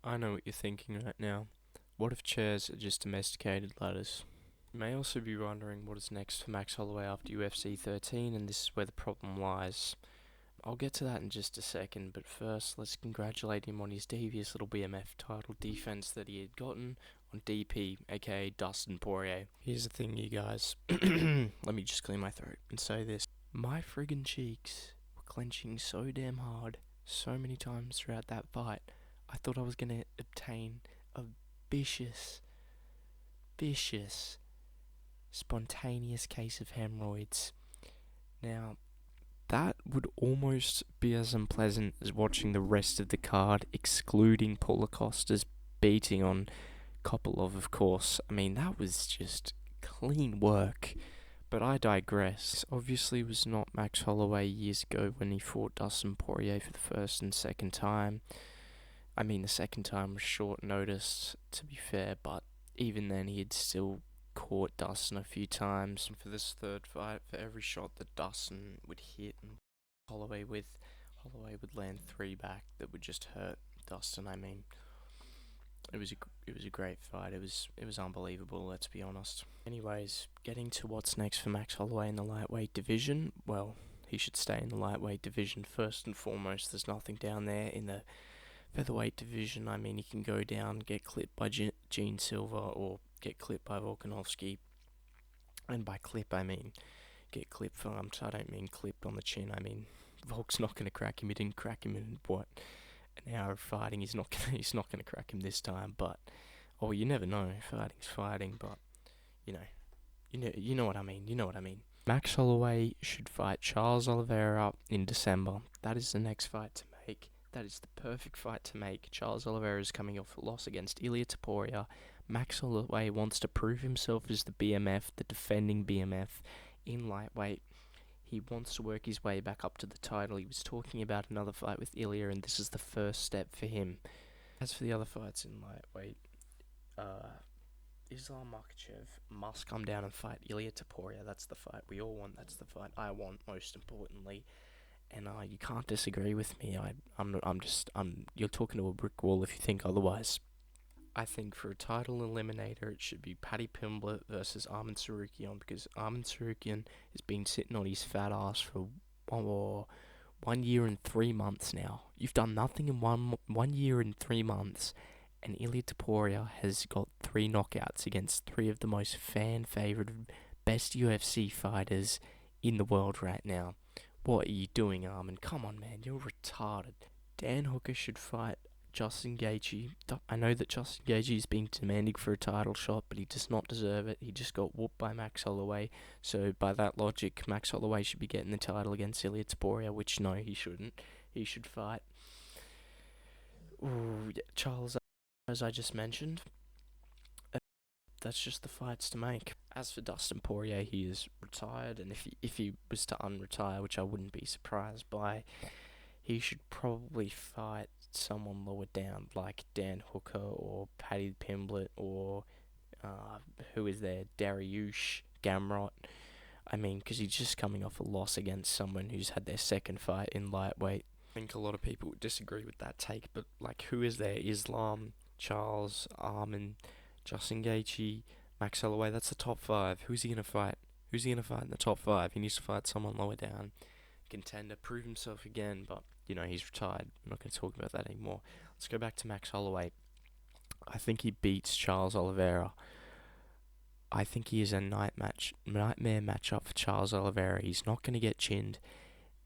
I know what you're thinking right now. What if chairs are just domesticated ladders? You may also be wondering what is next for Max Holloway after UFC 13, and this is where the problem lies. I'll get to that in just a second, but first, let's congratulate him on his devious little BMF title defense that he had gotten on DP, aka Dustin Poirier. Here's the thing, you guys. Let me just clear my throat and say this. My friggin' cheeks were clenching so damn hard, so many times throughout that fight. I thought I was gonna obtain a vicious, vicious, spontaneous case of hemorrhoids. Now, that would almost be as unpleasant as watching the rest of the card, excluding Paulo Costa's beating on Kopylov, of course. I mean, that was just clean work. But I digress. Obviously, it was not Max Holloway years ago when he fought Dustin Poirier for the first and second time. I mean, the second time was short notice, to be fair, but even then, he had still caught Dustin a few times. And for this third fight, for every shot that Dustin would hit and Holloway would land three back that would just hurt Dustin. I mean, it was a great fight. It was unbelievable. Let's be honest. Anyways, getting to what's next for Max Holloway in the lightweight division. Well, he should stay in the lightweight division first and foremost. There's nothing down there in the featherweight division. I mean, he can go down, get clipped by Gene Silva, or get clipped by Volkanovski. And by clip, I mean get clipped farmed. I don't mean clipped on the chin. I mean Volk's not going to crack him. He didn't crack him in what, an hour of fighting. He's not gonna crack him this time. But you never know. Fighting's fighting. But you know what I mean. You know what I mean. Max Holloway should fight Charles Oliveira in December. That is the next fight to make. That is the perfect fight to make. Charles Oliveira is coming off a loss against Ilia Topuria. Max Holloway wants to prove himself as the BMF, the defending BMF in lightweight. He wants to work his way back up to the title. He was talking about another fight with Ilia, and this is the first step for him. As for the other fights in lightweight, Islam Makhachev must come down and fight Ilia Topuria. That's the fight we all want. That's the fight I want, most importantly. And you can't disagree with me. You're talking to a brick wall if you think otherwise. I think for a title eliminator, it should be Paddy Pimblett versus Arman Tsarukyan, because Arman Tsarukyan has been sitting on his fat ass for 1 year and 3 months now. You've done nothing in 1 year and 3 months, and Ilia Topuria has got 3 knockouts against 3 of the most fan-favoured, best UFC fighters in the world right now. What are you doing, Arman? Come on, man, you're retarded. Dan Hooker should fight Justin Gaethje. I know that Justin Gaethje is being demanding for a title shot, but he does not deserve it. He just got whooped by Max Holloway. So by that logic, Max Holloway should be getting the title against Ilia Topuria, which no, he shouldn't. He should fight Charles, as I just mentioned. That's just the fights to make. As for Dustin Poirier, he is retired, and if he was to unretire, which I wouldn't be surprised by, he should probably fight someone lower down, like Dan Hooker or Paddy Pimblett or who is there, Dariush Gamrot. I mean, because he's just coming off a loss against someone who's had their second fight in lightweight. I think a lot of people would disagree with that take, but who is there? Islam, Charles, Arman, Justin Gaethje, Max Holloway. That's the top 5. Who's he gonna fight? Who's he gonna fight in the top 5? He needs to fight someone lower down, contender, prove himself again. But he's retired. I'm not going to talk about that anymore. Let's go back to Max Holloway. I think he beats Charles Oliveira. I think he is a nightmare matchup for Charles Oliveira. He's not going to get chinned,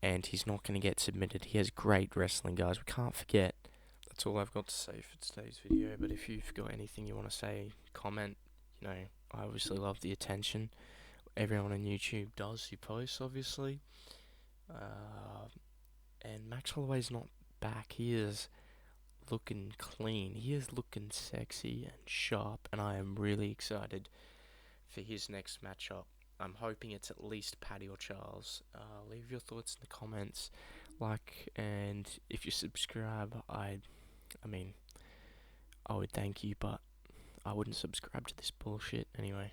and he's not going to get submitted. He has great wrestling, guys. We can't forget. That's all I've got to say for today's video. But if you've got anything you want to say, comment. I obviously love the attention. Everyone on YouTube does. He posts, obviously. And Max Holloway's not back. He is looking clean. He is looking sexy and sharp, and I am really excited for his next matchup. I'm hoping it's at least Paddy or Charles. Leave your thoughts in the comments. And if you subscribe, I would thank you, but I wouldn't subscribe to this bullshit anyway.